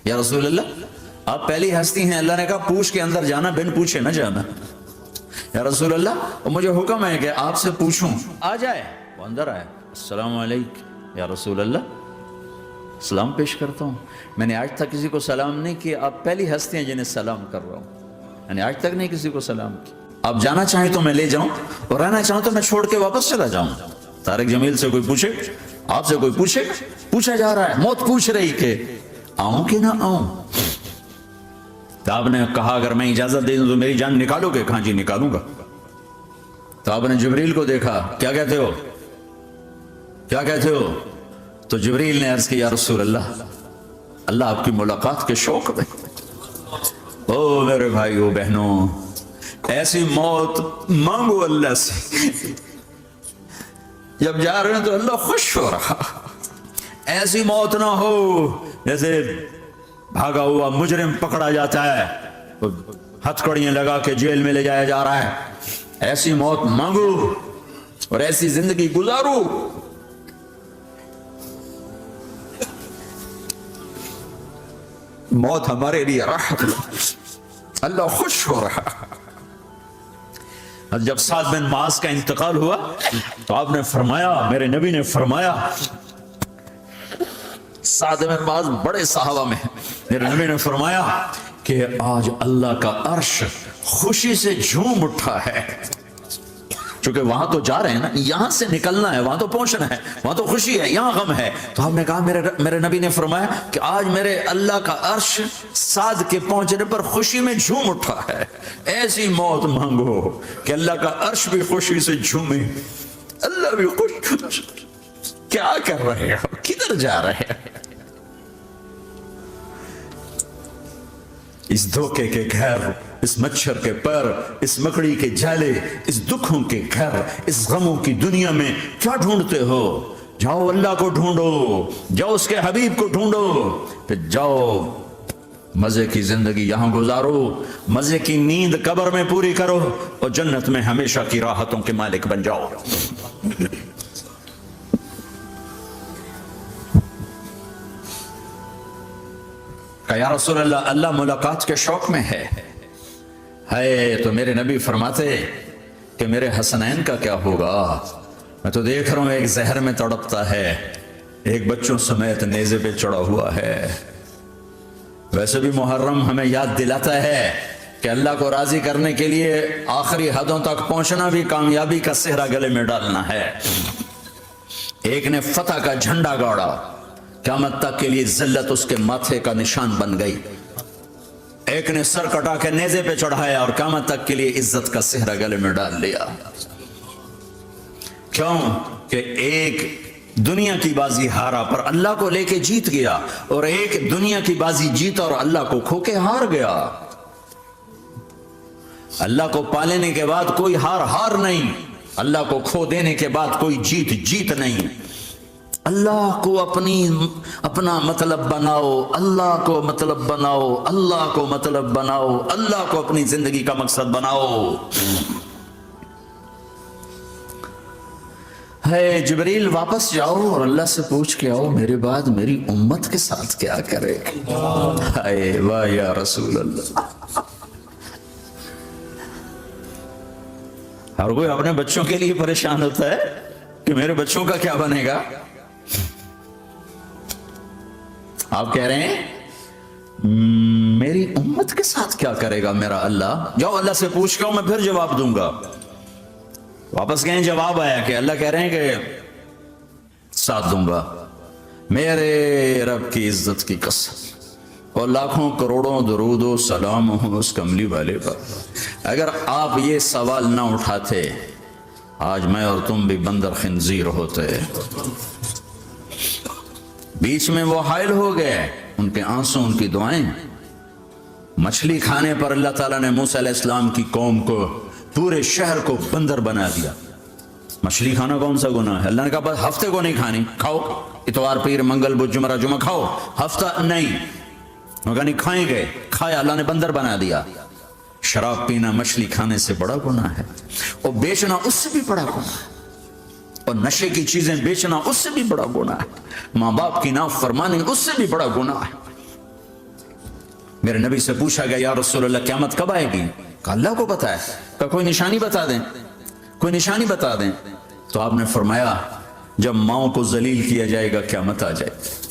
یا رسول اللہ آپ پہلی ہستی ہیں. اللہ نے کہا پوچھ کے اندر جانا, بن پوچھے نہ جانا. یا رسول اللہ مجھے حکم ہے کہ آپ سے پوچھوں. آ جائے. وہ اندر آئے. السلام علیکم. یا رسول اللہ سلام پیش کرتا ہوں. میں نے آج تک کسی کو سلام نہیں کیا, آپ پہلی ہستی ہیں جنہیں سلام کر رہا ہوں. میں نے آج تک نہیں کسی کو سلام کیا. آپ جانا چاہیں تو میں لے جاؤں, اور رہنا چاہوں تو میں چھوڑ کے واپس چلا جاؤں. طارق جمیل سے کوئی پوچھے, آپ سے کوئی پوچھے, پوچھا جا رہا ہے, موت پوچھ رہی کہ آؤں کہ نہ آؤں. تو آپ نے کہا اگر میں اجازت دے دوں تو میری جان نکالو گے؟ کہاں جی نکالوں گا. تو آپ نے جبریل کو دیکھا, کیا کہتے ہو, کیا کہتے ہو؟ تو جبریل نے عرض کی یا رسول اللہ, اللہ آپ کی ملاقات کے شوق میں. او میرے بھائیو بہنوں, ایسی موت مانگو اللہ سے, جب جا رہے ہیں تو اللہ خوش ہو رہا. ایسی موت نہ ہو جیسے بھاگا ہوا مجرم پکڑا جاتا ہے, ہتھکڑیاں لگا کے جیل میں لے جایا جا رہا ہے. ایسی موت مانگو اور ایسی زندگی گزارو. موت ہمارے لیے راحت, اللہ خوش ہو رہا. جب سعد بن معاذ کا انتقال ہوا تو آپ نے فرمایا, میرے نبی نے فرمایا, سعد بن معاذ بڑے صحابہ میں, میرے نبی نے فرمایا کہ آج اللہ کا عرش خوشی سے جھوم اٹھا ہے. چونکہ وہاں تو جا رہے ہیں نا, یہاں سے نکلنا ہے, وہاں تو پہنچنا ہے, وہاں تو خوشی ہے, یہاں غم ہے. تو آپ نے کہا, میرے نبی نے فرمایا کہ آج میرے اللہ کا عرش سعد کے پہنچنے پر خوشی میں جھوم اٹھا ہے. ایسی موت مانگو کہ اللہ کا عرش بھی خوشی سے جھومے, اللہ بھی خوش. کیا کر رہے ہو, کدھر جا رہے ہیں؟ اس دھوکے کے گھر, اس مچھر کے پر, اس مکڑی کے جالے, اس دکھوں کے گھر, اس غموں کی دنیا میں کیا ڈھونڈتے ہو؟ جاؤ اللہ کو ڈھونڈو, جاؤ اس کے حبیب کو ڈھونڈو, پھر جاؤ مزے کی زندگی یہاں گزارو, مزے کی نیند قبر میں پوری کرو, اور جنت میں ہمیشہ کی راحتوں کے مالک بن جاؤ. کہ یا رسول اللہ, اللہ ملاقات کے شوق میں ہے. تو میرے نبی فرماتے کہ میرے حسنین کا کیا ہوگا؟ میں تو دیکھ رہا ہوں ایک زہر میں تڑپتا ہے, ایک بچوں سمیت نیزے پہ چڑھا ہوا ہے. ویسے بھی محرم ہمیں یاد دلاتا ہے کہ اللہ کو راضی کرنے کے لیے آخری حدوں تک پہنچنا بھی کامیابی کا صحرا گلے میں ڈالنا ہے. ایک نے فتح کا جھنڈا گاڑا, قیامت تک کے لیے ذلت اس کے ماتھے کا نشان بن گئی. ایک نے سر کٹا کے نیزے پہ چڑھایا اور قیامت تک کے لیے عزت کا صحرا گلے میں ڈال لیا. کیوں کہ ایک دنیا کی بازی ہارا پر اللہ کو لے کے جیت گیا, اور ایک دنیا کی بازی جیتا اور اللہ کو کھو کے ہار گیا. اللہ کو پالینے کے بعد کوئی ہار نہیں, اللہ کو کھو دینے کے بعد کوئی جیت نہیں. اللہ کو اپنا مطلب بناؤ, اللہ کو مطلب بناؤ, اللہ کو مطلب بناؤ, اللہ کو اپنی زندگی کا مقصد بناؤ. ہے جبریل واپس جاؤ اور اللہ سے پوچھ کے آؤ میرے بعد میری امت کے ساتھ کیا کرے. ہائے واہ یا رسول اللہ. ہر کوئی اپنے بچوں کے لیے پریشان ہوتا ہے کہ میرے بچوں کا کیا بنے گا. آپ کہہ رہے ہیں میری امت کے ساتھ کیا کرے گا میرا اللہ. جاؤ اللہ سے پوچھ کے میں پھر جواب دوں گا. واپس گئے, جواب آیا کہ اللہ کہہ رہے ہیں کہ ساتھ دوں گا. میرے رب کی عزت کی قسم اور لاکھوں کروڑوں درود و سلام ہوں اس کملی والے پر, اگر آپ یہ سوال نہ اٹھاتے آج میں اور تم بھی بندر خنزیر ہوتے. بیچ میں وہ حائل ہو گئے, ان کے آنسو, ان کی دعائیں. مچھلی کھانے پر اللہ تعالیٰ نے موسیٰ علیہ السلام کی قوم کو, پورے شہر کو بندر بنا دیا. مچھلی کھانا کون سا گناہ ہے؟ اللہ نے کہا بس ہفتے کو نہیں کھانی, کھاؤ اتوار پیر منگل بدھ جمعہ جمعہ کھاؤ, ہفتہ نہیں. مگر نہیں کھائیں گے, کھایا, اللہ نے بندر بنا دیا. شراب پینا مچھلی کھانے سے بڑا گناہ ہے, اور بیچنا اس سے بھی بڑا گناہ ہے, اور نشے کی چیزیں بیچنا اس سے بھی بڑا گناہ ہے, ماں باپ کی نافرمانی اس سے بھی بڑا گناہ ہے. میرے نبی سے پوچھا گیا یا رسول اللہ قیامت کب آئے گی؟ کہا اللہ کو پتا ہے. کہا کوئی نشانی بتا دیں, کوئی نشانی بتا دیں. تو آپ نے فرمایا جب ماؤں کو ذلیل کیا جائے گا قیامت آ جائے گی.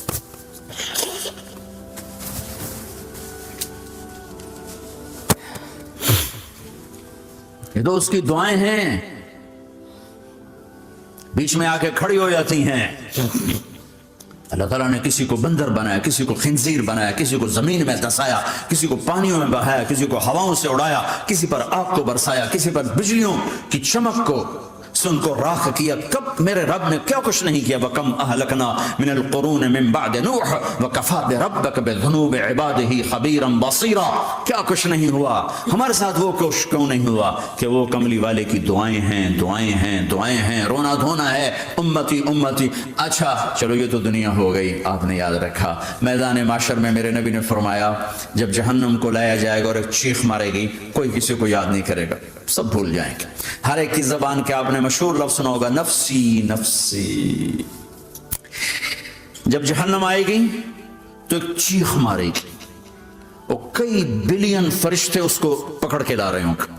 یہ تو اس کی دعائیں ہیں, بیچ میں آ کے کھڑی ہو جاتی ہیں. اللہ تعالیٰ نے کسی کو بندر بنایا, کسی کو خنزیر بنایا, کسی کو زمین میں دسایا, کسی کو پانیوں میں بہایا, کسی کو ہواؤں سے اڑایا, کسی پر آگ کو برسایا, کسی پر بجلیوں کی چمک کو سے ان کو راکھ کیا. کب میرے رب نے کیا کچھ نہیں کیا. وَكَمْ أَهْلَكْنَا مِنَ الْقُرُونِ مِنْ بَعْدِ نُوحٍ وَكَفَى بِرَبِّكَ بِذُنُوبِ عِبَادِهِ خَبِيرًا بَصِيرًا. کیا کچھ نہیں ہوا ہمارے ساتھ, وہ کچھ کیوں نہیں ہوا کہ وہ کملی والے کی دعائیں ہیں, دعائیں ہیں, دعائیں ہیں, رونا دھونا ہے امتی امتی. اچھا چلو یہ تو دنیا ہو گئی, آپ نے یاد رکھا. میدان معاشر میں میرے نبی نے فرمایا جب جہنم کو لایا جائے گا اور ایک چیخ مارے گی, کوئی کسی کو یاد نہیں کرے گا, سب بھول جائیں گے. ہر ایک کی زبان کے آپ نے مشہور لفظ سنا ہوگا نفسی نفسی. جب جہنم آئے گی تو ایک چیخ مارے گی, اور کئی بلین فرشتے اس کو پکڑ کے لا رہے ہوں گے,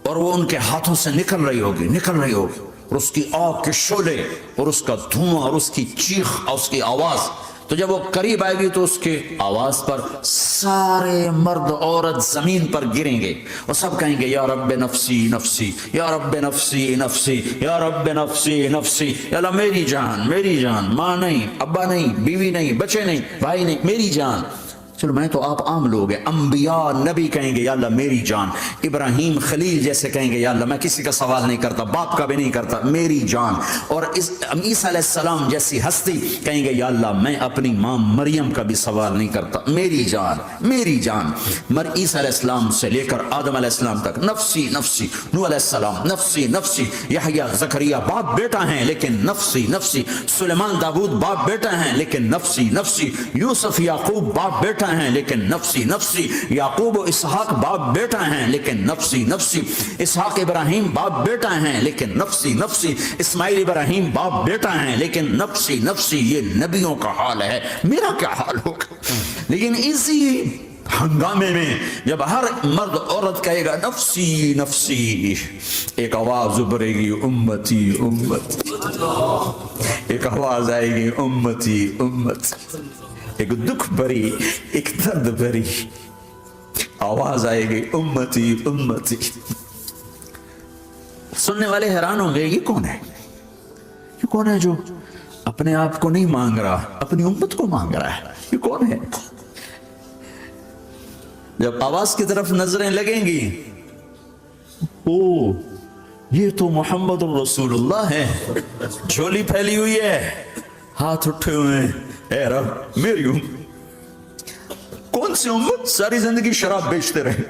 اور وہ ان کے ہاتھوں سے نکل رہی ہوگی, نکل رہی ہوگی, اور اس کی آگ کے شعلے اور اس کا دھواں اور اس کی چیخ اور اس کی آواز. تو جب وہ قریب آئے گی تو اس کے آواز پر سارے مرد عورت زمین پر گریں گے اور سب کہیں گے یا رب نفسی نفسی, یا رب نفسی نفسی, یا رب نفسی نفسی. یا اللہ میری جان, میری جان, ماں نہیں, ابا نہیں, بیوی نہیں, بچے نہیں, بھائی نہیں, میری جان. چلو میں تو آپ عام لوگ ہیں, انبیاء نبی کہیں گے یا اللہ میری جان. ابراہیم خلیل جیسے کہیں گے یا اللہ میں کسی کا سوال نہیں کرتا, باپ کا بھی نہیں کرتا, میری جان. اور عیسیٰ علیہ السلام جیسی ہستی کہیں گے یا اللہ میں اپنی ماں مریم کا بھی سوال نہیں کرتا, میری جان, میری جان. عیسیٰ علیہ السلام سے لے کر آدم علیہ السلام تک نفسی نفسی. نوح علیہ السلام نفسی نفسی. یحییٰ زکریا باپ بیٹا ہیں لیکن نفسی نفسی. سلیمان داؤد باپ بیٹا ہیں لیکن نفسی نفسی. یوسف یعقوب باپ بیٹا ہیں لیکن نفسی نفسی. یعقوب و اسحاق باپ بیٹا ہیں لیکن نفسی نفسی. اسحاق ابراہیم باپ بیٹا ہیں لیکن نفسی نفسی. اسماعیل ابراہیم باپ بیٹا ہیں لیکن نفسی نفسی. یہ نبیوں کا حال ہے, میرا کیا حال ہوگا. لیکن اسی ہنگامے میں جب ہر مرد عورت کہے گا نفسی نفسی, ایک آواز ابھرے گی امتی امتی. ایک آواز آئے گی امتی امتی. ایک دکھ بھری, ایک درد بھری آواز آئے گی امتی امتی. سننے والے حیران ہوں گے یہ کون ہے, یہ کون ہے جو اپنے آپ کو نہیں مانگ رہا, اپنی امت کو مانگ رہا ہے, یہ کون ہے. جب آواز کی طرف نظریں لگیں گی, او یہ تو محمد الرسول اللہ ہے, جھولی پھیلی ہوئی ہے, ہاتھ اٹھے ہوئے ہیں, اے رب میری کون سی امت ساری زندگی شراب بیچتے رہے,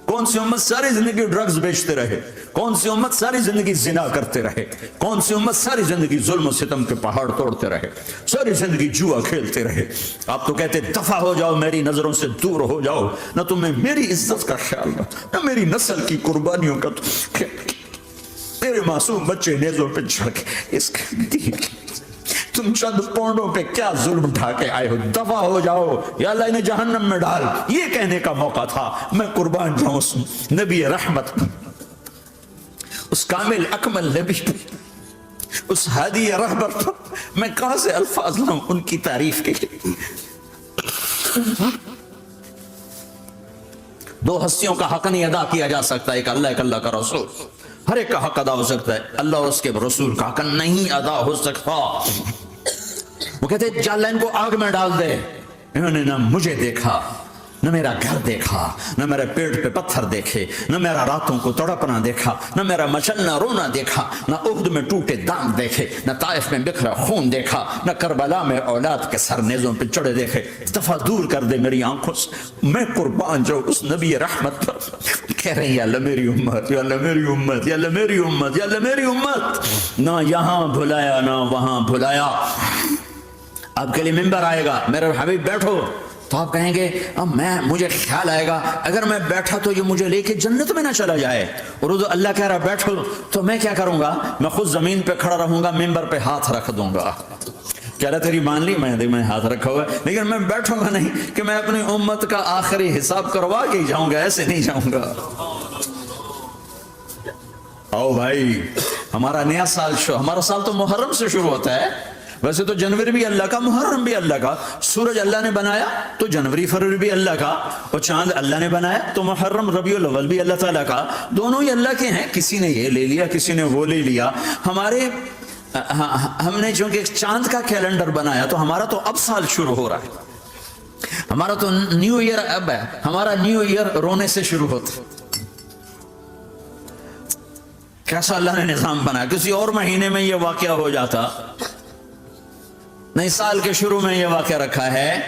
کون سی امت ساری زندگی ڈرگز بیچتے رہے, کون سی امت ساری زندگی زنا کرتے رہے, کون سی امت ساری زندگی ظلم و ستم کے پہاڑ توڑتے رہے, ساری زندگی جوا کھیلتے رہے. آپ تو کہتے دفع ہو جاؤ, میری نظروں سے دور ہو جاؤ, نہ تمہیں میری عزت کا خیال نہ میری نسل کی قربانیوں کا. میرے معصوم بچے نیزوں پہ چڑھ کے اس تم چند پونڈوں پہ کیا ظلم اٹھا کے آئے ہو, دفع ہو جاؤ, یا اللہ انہیں جہنم میں ڈال. یہ کہنے کا موقع تھا. میں قربان جاؤں اس نبی رحمت, اس کامل اکمل نبی, اس ہادی رہبر. میں کہاں سے الفاظ لاؤں ان کی تعریف کے لیے. دو ہستیوں کا حق نہیں ادا کیا جا سکتا, ایک اللہ, ایک اللہ کا رسول. ہر ایک کا حق ادا ہو سکتا ہے, اللہ اور اس کے رسول کا حق نہیں ادا ہو سکتا. وہ کہتے ہیں اللہ ان کو آگ میں ڈال دے. انہوں نے نہ مجھے دیکھا, نہ میرا گھر دیکھا, نہ میرے پیٹ پہ پتھر دیکھے, نہ میرا راتوں کو تڑپنا دیکھا, نہ میرا مچلنا رونا دیکھا, نہ احد میں ٹوٹے دانت دیکھے, نہ طائف میں بکھرا خون دیکھا, نہ کربلا میں اولاد کے سر نیزوں پہ چڑھے دیکھے. دفع دور کر دے میری آنکھوں سے, میں قربان جاؤں اس نبی رحمت پر. کہہ رہے ہیں یا اللہ میری امت, یا اللہ میری امت, یا اللہ میری امت, یا اللہ میری امت. نہ یہاں بھلایا نہ وہاں بھلایا. آپ کے لیے ممبر آئے گا, میرے حبیب بیٹھو, تو آپ کہیں گے اب مجھے خیال آئے گا اگر میں بیٹھا تو یہ مجھے لے کے جنت میں نہ چلا جائے. اور اللہ کہہ رہا بیٹھو, تو میں کیا کروں گا, میں خود زمین پہ کھڑا رہوں گا, ممبر پہ ہاتھ رکھ دوں گا کہہ رہا تیری مان لی میں ہاتھ رکھا ہوا ہے، لیکن میں بیٹھوں گا نہیں کہ میں اپنی امت کا آخری حساب کروا کے ہی جاؤں گا، ایسے نہیں جاؤں گا۔ آؤ بھائی، ہمارا نیا سال ہمارا سال تو محرم سے شروع ہوتا ہے، ویسے تو جنوری بھی اللہ کا، محرم بھی اللہ کا، سورج اللہ نے بنایا تو جنوری فروری بھی اللہ کا، اور چاند اللہ نے بنایا تو محرم ربیع الاول بھی اللہ تعالیٰ کا، دونوں ہی اللہ کے ہیں۔ کسی نے یہ لے لیا، کسی نے وہ لے لیا۔ ہم نے چونکہ چاند کا کیلنڈر بنایا تو ہمارا تو اب سال شروع ہو رہا ہے، ہمارا تو نیو ایئر اب ہے، ہمارا نیو ایئر رونے سے شروع ہوتا ہے۔ کیسا اللہ نے نظام بنایا، کسی اور مہینے میں یہ واقعہ ہو جاتا، نہیں سال کے شروع میں یہ واقعہ رکھا ہے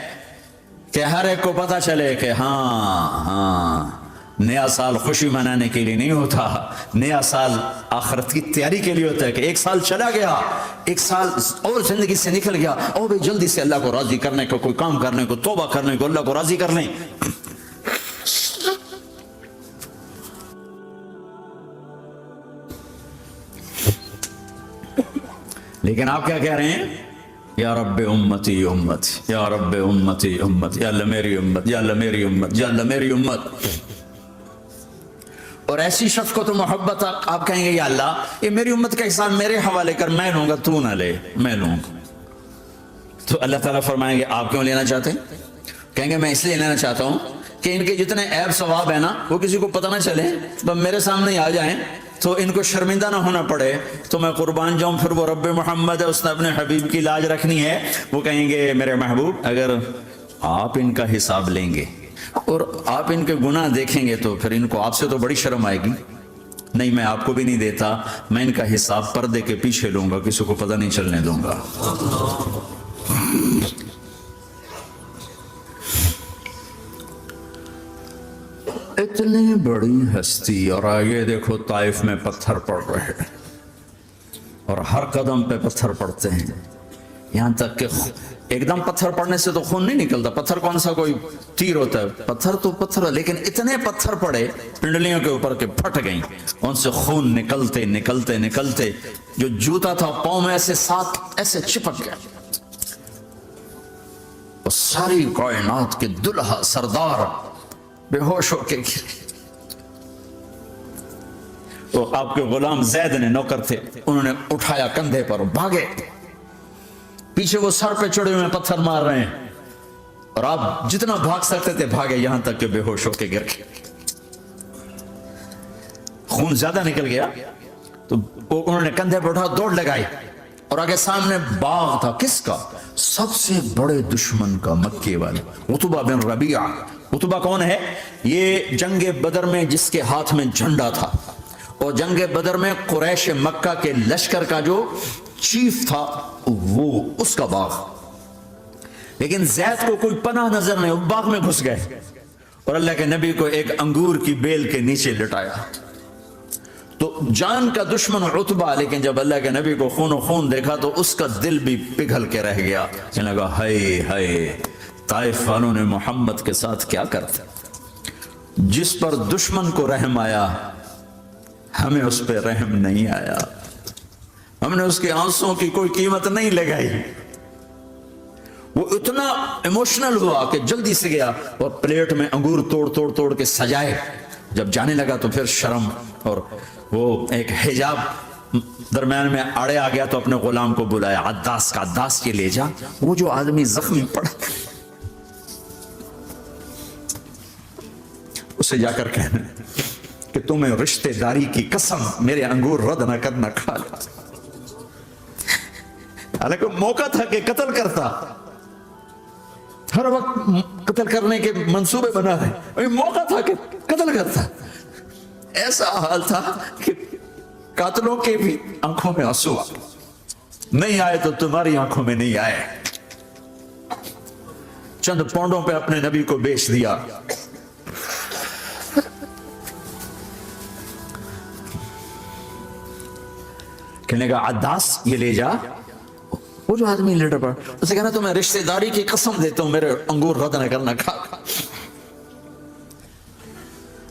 کہ ہر ایک کو پتا چلے کہ ہاں نیا سال خوشی منانے کے لیے نہیں ہوتا، نیا سال آخرت کی تیاری کے لیے ہوتا ہے کہ ایک سال چلا گیا، ایک سال اور زندگی سے نکل گیا، اور بھی جلدی سے اللہ کو راضی کرنے کو، کوئی کام کرنے کو، توبہ کرنے کو، اللہ کو راضی کر لیں۔ لیکن آپ کیا کہہ رہے ہیں؟ یا رب امتی امتی، یا رب امتی امتی، یا اللہ میری امت، یا اللہ میری امت، یا اللہ میری امت۔ اور ایسی شخص کو تو محبت آپ کہیں گے یا اللہ یہ میری امت کا حساب میرے حوالے کر، میں لوں گا، تو نہ لے، میں لوں گا۔ تو اللہ تعالیٰ فرمائیں گے آپ کیوں لینا چاہتے ہیں؟ کہیں گے میں اس لیے لینا چاہتا ہوں کہ ان کے جتنے عیب ثواب ہیں نا وہ کسی کو پتہ نہ چلے، بس میرے سامنے آ جائیں تو ان کو شرمندہ نہ ہونا پڑے، تو میں قربان جاؤں۔ پھر وہ رب محمد ہے، اس نے اپنے حبیب کی لاج رکھنی ہے، وہ کہیں گے میرے محبوب اگر آپ ان کا حساب لیں گے اور آپ ان کے گناہ دیکھیں گے تو پھر ان کو آپ سے تو بڑی شرم آئے گی، نہیں میں آپ کو بھی نہیں دیتا، میں ان کا حساب پردے کے پیچھے لوں گا، کسی کو پتہ نہیں چلنے دوں گا۔ اتنی بڑی ہستی، اور آگے دیکھو طائف میں پتھر پڑ رہے ہیں، اور ہر قدم پہ پتھر پڑتے ہیں، یہاں تک کہ ایک دم پتھر پڑنے سے تو خون نہیں نکلتا، پتھر کون سا کوئی تیر ہوتا ہے، پتھر تو پتھر، لیکن اتنے پتھر پڑے پنڈلیوں کے اوپر کے پھٹ گئیں، ان سے خون نکلتے نکلتے نکلتے جو جوتا تھا پاؤں میں ایسے ساتھ ایسے چپک گیا، اور ساری کائنات کے دلہا سردار بے ہوش ہو کے گرے۔ تو آپ کے غلام زید نے نوکر تھے، انہوں نے اٹھایا کندھے پر، بھاگے، پیچھے وہ سر پہ چڑھے ہوئے پتھر مار رہے ہیں، اور آپ جتنا بھاگ سکتے تھے بھاگے، یہاں تک کہ بے ہوش ہو کے گر گئے۔ خون زیادہ نکل گیا تو انہوں نے کندھے پہ اٹھا، دوڑ لگائی، اور آگے سامنے باغ تھا، کس کا؟ سب سے بڑے دشمن کا، مکے والے عتبہ بن ربیعہ۔ عتبہ کون ہے؟ یہ جنگ بدر میں جس کے ہاتھ میں جھنڈا تھا، اور جنگ بدر میں قریش مکہ کے لشکر کا جو چیف تھا وہ اس کا باغ، لیکن زید کو کوئی پناہ نظر نہیں، وہ باغ میں گھس گئے، اور اللہ کے نبی کو ایک انگور کی بیل کے نیچے لٹایا۔ تو جان کا دشمن عتبہ، لیکن جب اللہ کے نبی کو خون و خون دیکھا تو اس کا دل بھی پگھل کے رہ گیا، کہنے لگا ہائے ہائے، طائف والوں نے محمد کے ساتھ کیا کرتے، جس پر دشمن کو رحم آیا ہمیں اس پہ رحم نہیں آیا، ہم نے اس کے آنسوں کی کوئی قیمت نہیں لگائی۔ وہ اتنا ایموشنل ہوا کہ جلدی سے گیا اور پلیٹ میں انگور توڑ توڑ توڑ کے سجائے، جب جانے لگا تو پھر شرم اور وہ ایک حجاب درمیان میں آڑے آ گیا، تو اپنے غلام کو بلایا، عداس کا، عداس کے لے جا وہ جو آدمی زخمی پڑا، اسے جا کر کہنا کہ تمہیں رشتہ داری کی قسم میرے انگور رد نہ کرنا، کھا لیا۔ حالانکہ موقع تھا کہ قتل کرتا، ہر وقت قتل کرنے کے منصوبے بنا رہے، موقع تھا کہ قتل کرتا۔ ایسا حال تھا کہ قاتلوں کے بھی آنکھوں میں آنسو نہیں آئے تو تمہاری آنکھوں میں نہیں آئے۔ چند پونڈوں پہ اپنے نبی کو بیچ دیا۔ کہنے کا عداس یہ لے جا، وہ جو آدمی لیٹر پر اسے کہنا تمہیں رشتہ داری کی قسم دیتا ہوں میرے انگور رد نہ کرنا، کھا۔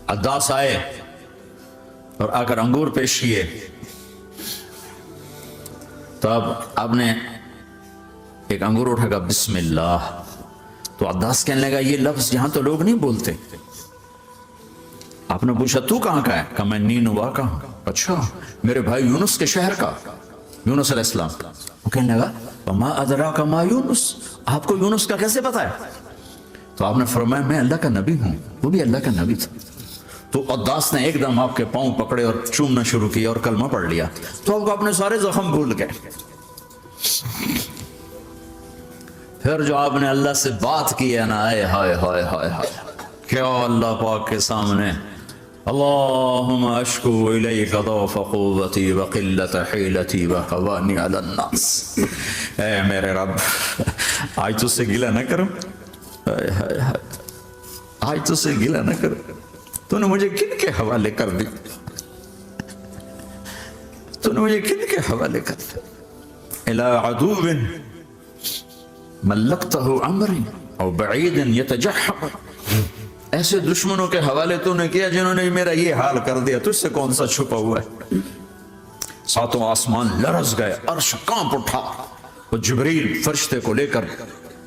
عداس آئے اور آ کر انگور پیش کیے، تو اب آپ نے ایک انگور اٹھا گا بسم اللہ. تو عداس کہنے لگا یہ لفظ یہاں تو لوگ نہیں بولتے. آپ نے پوچھا تو کہاں کا ہے؟ کہا میں نینوا کا ہوں. اچھا میرے بھائی یونس کے شہر کا؟ یونس علیہ السلام. وہ کہنے لگا وما ادراک ما یونس، آپ کو یونس کا کیسے پتا ہے؟ تو آپ نے فرمایا میں اللہ کا نبی ہوں. وہ بھی اللہ کا نبی تھا. تو عداس نے ایک دم آپ کے پاؤں پکڑے اور چومنا شروع کیا اور کلمہ پڑھ لیا. تو آپ کو اپنے سارے زخم بھول گئے. پھر جو آپ نے اللہ سے بات کی ہے نا، آئے ہائے ہائے ہائے ہائے، کیا اللہ پاک کے سامنے اللہم اشکو الیک ضعف قوتی وقلت حیلتی وہوانی علی الناس. اے میرے رب آج تو سے گلہ نہ کروں، آج تو سے گلہ نہ کروں. تو نے مجھے کن کے حوالے کر دی؟ تو نے مجھے کن کے حوالے کر دی؟ الی عدو ملکتہ عمری او بعید یتجحم، ایسے دشمنوں کے حوالے تو نے کیا جنہوں نے میرا یہ حال کر دیا. تجھ سے کون سا چھپا ہوا ہے؟ ساتوں آسمان لرز گئے، عرش کانپ اٹھا. وہ جبریل فرشتے کو لے کر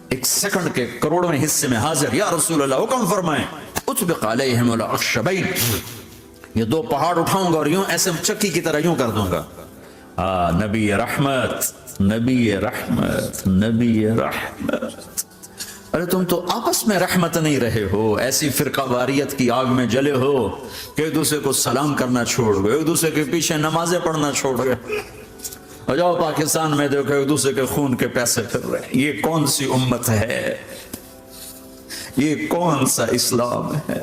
ایک سیکنڈ کے کروڑویں حصے میں حاضر. یا رسول اللہ حکم فرمائیں اطبق علیہم الاخشبین، یہ دو پہاڑ اٹھاؤں گا اور یوں ایسے چکی کی طرح یوں کر دوں گا. نبی رحمت، نبی رحمت، نبی رحمت. ارے تم تو آپس میں رحمت نہیں رہے ہو، ایسی فرقہ واریت کی آگ میں جلے ہو کہ ایک دوسرے کو سلام کرنا چھوڑ گئے، ایک دوسرے کے پیچھے نمازیں پڑھنا چھوڑ گئے. اور جاؤ پاکستان میں دیکھو ایک دوسرے کے خون کے پیسے پھر رہے ہیں. یہ کون سی امت ہے؟ یہ کون سا اسلام ہے؟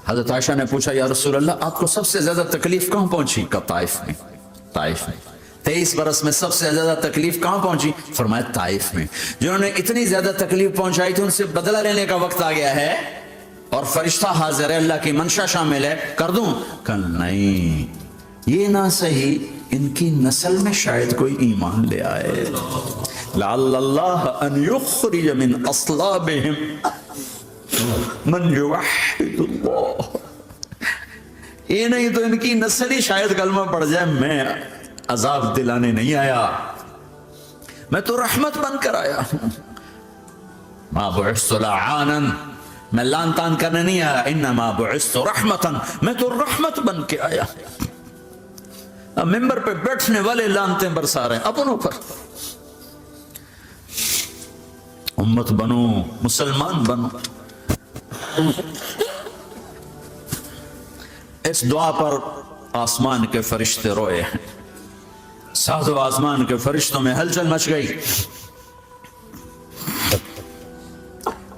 حضرت عائشہ نے پوچھا یا رسول اللہ آپ کو سب سے زیادہ تکلیف کہاں پہنچی؟ کہا طائف میں. طائف میں 23 برس میں سب سے زیادہ تکلیف کہاں پہنچی؟ فرمایا طائف میں. جنہوں نے اتنی زیادہ تکلیف پہنچائی تھی ان سے بدلہ لینے کا وقت آ گیا ہے اور فرشتہ حاضر ہے، اللہ کی منشا شامل ہے، کر دوں؟ کہ نہیں، یہ نہ صحیح، ان کی نسل میں شاید کوئی ایمان لے آئے. لعل اللہ ان یخرج من اصلابہم من یوحد اللہ. یہ نہیں تو ان کی نسل ہی شاید کلمہ پڑ جائے. میں عذاب دلانے نہیں آیا، میں تو رحمت بن کر آیا. ما بعثت لعانا، میں لان تان کرنے نہیں آیا. انما بعثت رحمتا، میں تو رحمت بن کے آیا. اب ممبر پہ بیٹھنے والے لانتے برسا رہے ہیں اپنوں پر. امت بنو، مسلمان بنو. اس دعا پر آسمان کے فرشتے روئے ہیں. ساتوں آسمان کے فرشتوں میں ہلچل مچ گئی.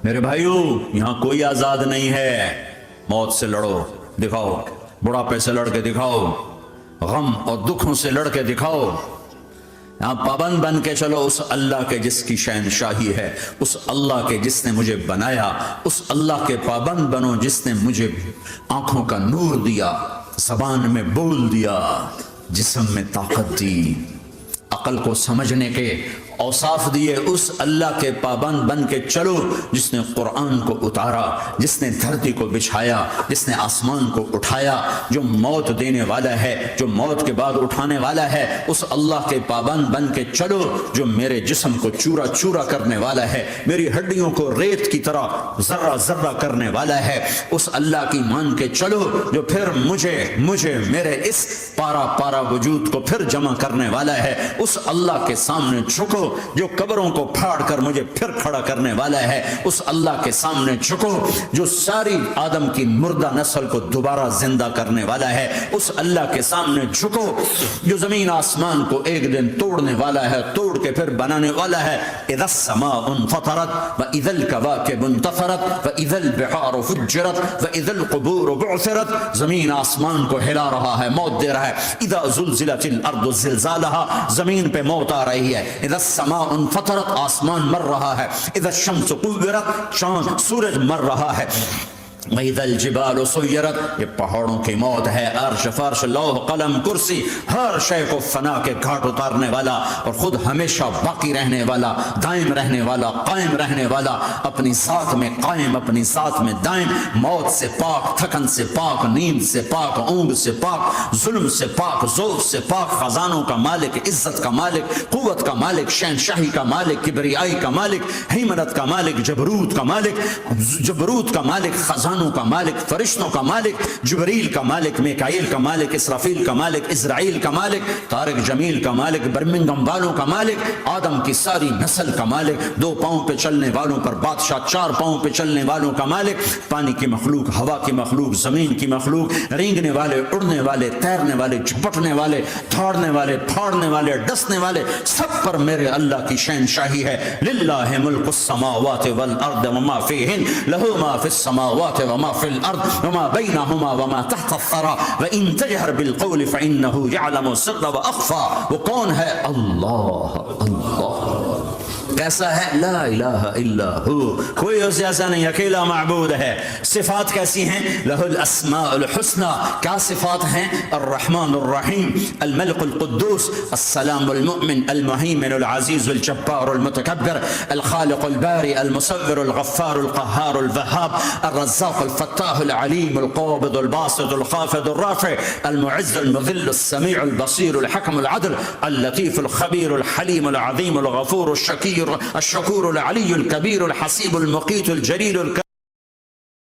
میرے بھائیو یہاں کوئی آزاد نہیں ہے. موت سے لڑو، دکھاؤ. بڑھاپے سے لڑ کے دکھاؤ، غم اور دکھوں سے لڑ کے دکھاؤ. یہاں پابند بن کے چلو اس اللہ کے جس کی شہنشاہی ہے، اس اللہ کے جس نے مجھے بنایا. اس اللہ کے پابند بنو جس نے مجھے آنکھوں کا نور دیا، زبان میں بول دیا، جسم میں طاقت دی، عقل کو سمجھنے کے اوصاف دیے. اس اللہ کے پابند بن کے چلو جس نے قرآن کو اتارا، جس نے دھرتی کو بچھایا، جس نے آسمان کو اٹھایا، جو موت دینے والا ہے، جو موت کے بعد اٹھانے والا ہے. اس اللہ کے پابند بن کے چلو جو میرے جسم کو چورا چورا کرنے والا ہے، میری ہڈیوں کو ریت کی طرح ذرہ ذرہ کرنے والا ہے. اس اللہ کی مان کے چلو جو پھر مجھے میرے اس پارا پارا وجود کو پھر جمع کرنے والا ہے. اس اللہ کے سامنے جھکو جو قبروں کو پھاڑ کر مجھے پھر کھڑا کرنے والا ہے. اس اللہ کے سامنے جھکو جو ساری آدم کی مردہ نسل کو دوبارہ زندہ کرنے والا ہے. اس اللہ کے سامنے جھکو جو زمین آسمان کو ایک دن توڑنے والا ہے، توڑ کے پھر بنانے والا ہے. اذا السماء انفطرت واذا الكواكب انتثرت واذا البحار فجرت واذا القبور بعثرت. زمین آسمان کو ہلا رہا ہے، موت دے رہا ہے. اذا زلزلت الارض زلزالها، زمین پہ موت آ رہی ہے. اذا السماء انفطرت، آسمان مر رہا ہے. اذا الشمس كورت، چاند سورج مر رہا ہے. وَإِذَا الْجِبَالُ سُيِّرَتْ، یہ پہاڑوں کی موت ہے، عرش فرش لوح قلم کرسی ہر شے کو فنا کے گھاٹ اتارنے والا اور خود ہمیشہ باقی رہنے والا، دائم رہنے والا، قائم رہنے والا، اپنی ذات میں قائم، اپنی ذات میں دائم، موت سے پاک، تھکن سے پاک، نیند سے پاک، اونگ سے پاک، ظلم سے پاک، ذوق سے پاک، خزانوں کا مالک، عزت کا مالک، قوت کا مالک، شہنشاہی کا مالک، کبریائی کا مالک، حیمنت کا مالک، جبروت کا مالک، جبروت کا مالک، خزانوں کا مالک، فرشتوں کا مالک، جبریل کا مالک، میکائیل کا مالک، اسرافیل کا مالک، اسرائیل کا مالک، طارق جمیل کا مالک، برمنگم والوں کا مالک، آدم کی ساری نسل کا مالک، 2 پاؤں پہ چلنے والوں پر بادشاہ، 4 پاؤں پہ چلنے والوں کا مالک، پانی کی مخلوق، ہوا کی مخلوق، زمین کی مخلوق، رینگنے والے، اڑنے والے، تیرنے والے، جھپٹنے والے، دھاڑنے والے، پھاڑنے والے، ڈسنے والے، سب پر میرے اللہ کی شہنشاہی ہے۔ للہ ملک السماوات والارض وما فیہن، لہ ما فی السماوات وما فی الارض وما بینہما وما تحت الثری وان تجہر بالقول فانہ یعلم السر واخفی۔ وہ کون ہے؟ اللہ، اللہ کیسا ہے؟ لا الہ الا ہو، کوئی اس جیسا نہیں، اکیلا معبود ہے۔ صفات کیسی ہیں؟ لہ الاسماء الحسنى، کیا صفات ہیں؟ الرحمن الرحیم، الملک القدوس، السلام المؤمن، المہیمن العزیز الجبار المتکبر، الخالق الباری المصور الغفار القہار الوہاب، الرزاق الفتاح العلیم القابض الباسط الخافض الرافع، المعز المذل السمیع البصیر الحکم العدل، اللطیف الخبیر الحلیم العظیم الغفور الشکیر الشکور العلی الکبیر الحسیب المقیت الجلیل